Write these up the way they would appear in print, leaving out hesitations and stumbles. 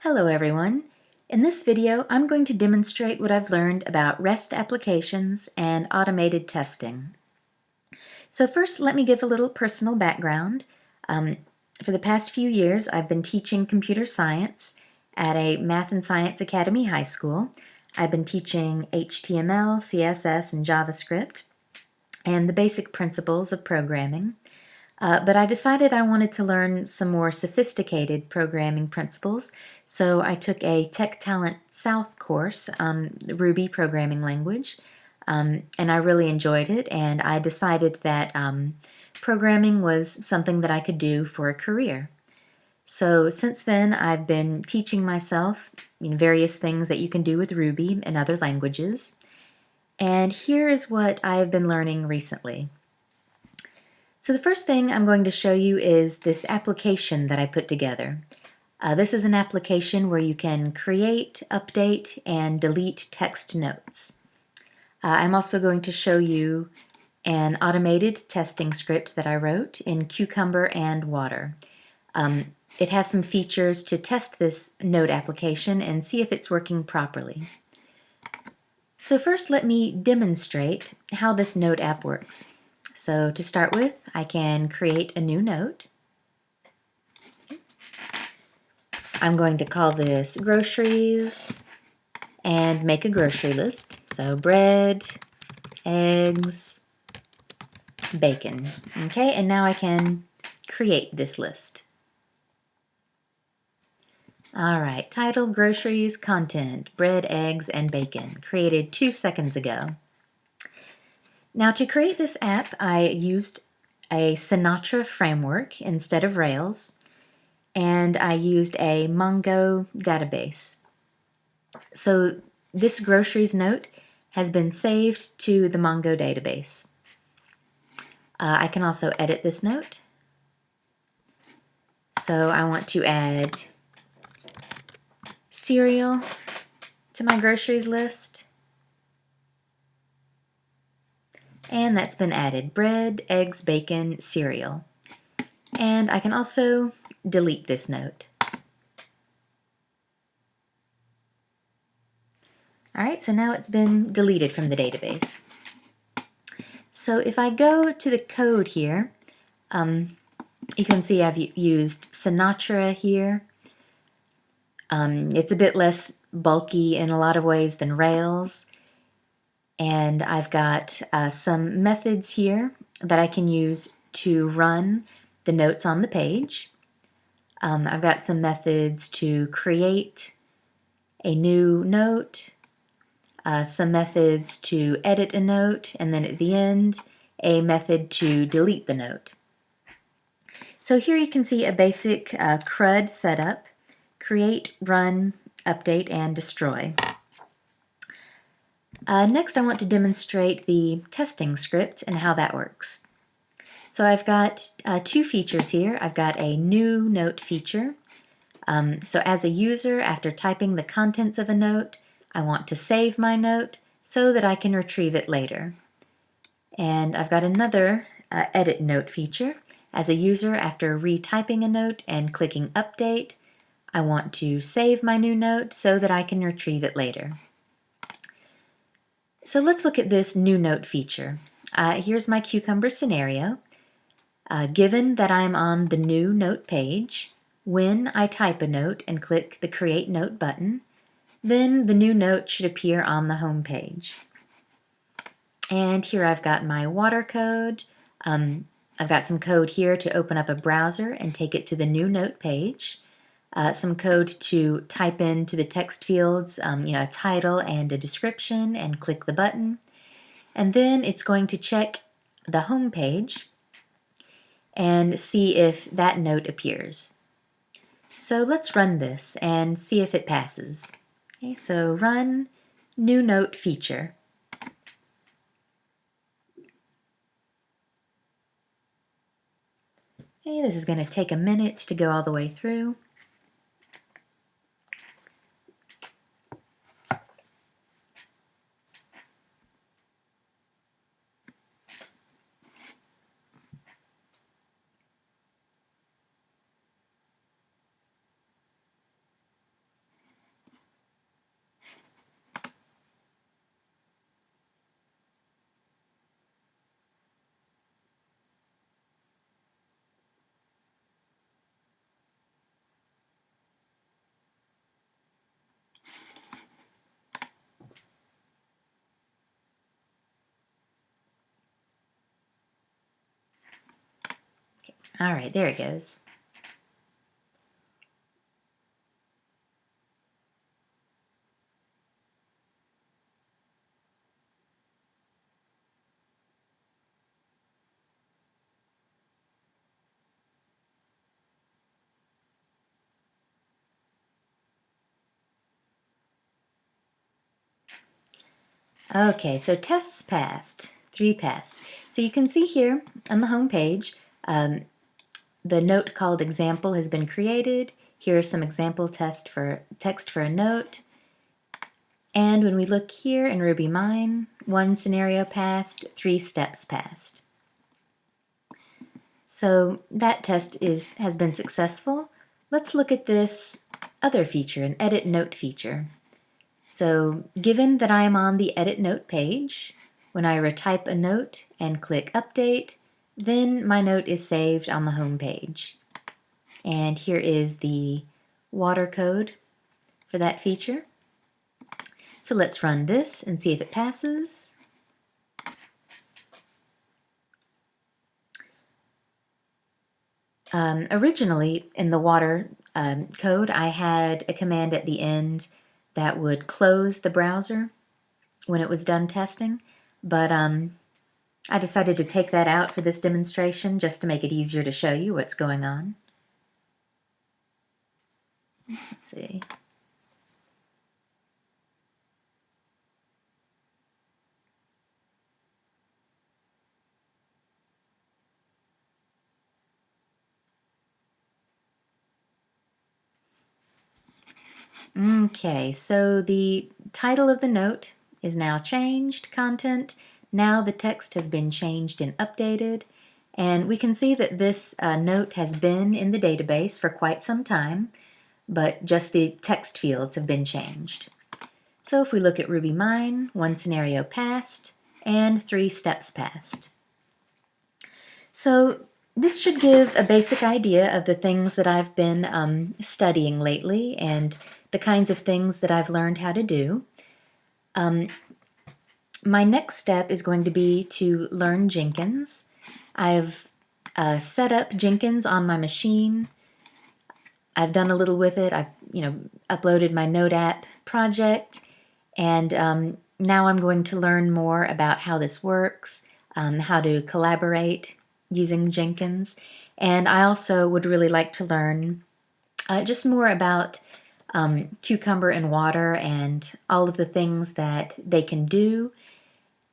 Hello everyone. In this video, I'm going to demonstrate what I've learned about REST applications and automated testing. So first, let me give a little personal background. For the past few years, I've been teaching computer science at a Math and Science Academy high school. I've been teaching HTML, CSS, and JavaScript, and the basic principles of programming. But I decided I wanted to learn some more sophisticated programming principles, so I took a Tech Talent South course on the Ruby programming language, and I really enjoyed it, and I decided that programming was something that I could do for a career. So since then, I've been teaching myself various things that you can do with Ruby and other languages, and here is what I have been learning recently. So the first thing I'm going to show you is this application that I put together. This is an application where you can create, update, and delete text notes. I'm also going to show you an automated testing script that I wrote in Cucumber and Water. It has some features to test this note application and see if it's working properly. So first, let me demonstrate how this note app works. So to start with, I can create a new note. I'm going to call this groceries and make a grocery list. So bread, eggs, bacon. Okay, and now I can create this list. All right, title, groceries, content, bread, eggs, and bacon. Created 2 seconds ago. Now to create this app, I used a Sinatra framework instead of Rails, and I used a Mongo database. So this groceries note has been saved to the Mongo database. I can also edit this note. So I want to add cereal to my groceries list. And that's been added, bread, eggs, bacon, cereal. And I can also delete this note. All right, so now it's been deleted from the database. So if I go to the code here, you can see I've used Sinatra here. It's a bit less bulky in a lot of ways than Rails. And I've got some methods here that I can use to run the notes on the page. I've got some methods to create a new note, some methods to edit a note, and then at the end, a method to delete the note. So here you can see a basic CRUD setup: create, run, update, and destroy. Next, I want to demonstrate the testing script and how that works. So I've got 2 features here. I've got a new note feature. So as a user, after typing the contents of a note, I want to save my note so that I can retrieve it later. And I've got another edit note feature. As a user, after retyping a note and clicking update, I want to save my new note so that I can retrieve it later. So let's look at this new note feature. Here's my Cucumber scenario. Given that I'm on the new note page, when I type a note and click the Create Note button, then the new note should appear on the home page. And here I've got my water code. I've got some code here to open up a browser and take it to the new note page. Some code to type into the text fields, a title and a description, and click the button. And then it's going to check the home page and see if that note appears. So let's run this and see if it passes. Okay, so run new note feature. Okay, this is going to take a minute to go all the way through. All right, there it goes. Okay, so tests passed, 3 passed. So you can see here on the home page, the note called example has been created. Here's some example text for a note. And when we look here in RubyMine, 1 scenario passed, 3 steps passed. So that test has been successful. Let's look at this other feature, an edit note feature. So given that I am on the edit note page, when I retype a note and click update, then my note is saved on the home page. And here is the water code for that feature. So let's run this and see if it passes. Originally in the water code, I had a command at the end that would close the browser when it was done testing, but I decided to take that out for this demonstration just to make it easier to show you what's going on. Let's see. Okay, so the title of the note is now changed, content. Now the text has been changed and updated, and we can see that this note has been in the database for quite some time, but just the text fields have been changed. So if we look at RubyMine, 1 scenario passed and 3 steps passed. So this should give a basic idea of the things that I've been studying lately and the kinds of things that I've learned how to do. My next step is going to be to learn Jenkins. I've set up Jenkins on my machine. I've done a little with it. I've uploaded my Node app project, and now I'm going to learn more about how this works, how to collaborate using Jenkins, and I also would really like to learn just more about Cucumber and Water and all of the things that they can do,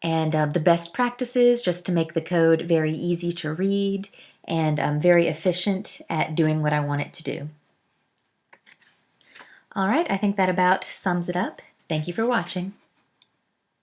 and the best practices just to make the code very easy to read and very efficient at doing what I want it to do. All right, I think that about sums it up. Thank you for watching.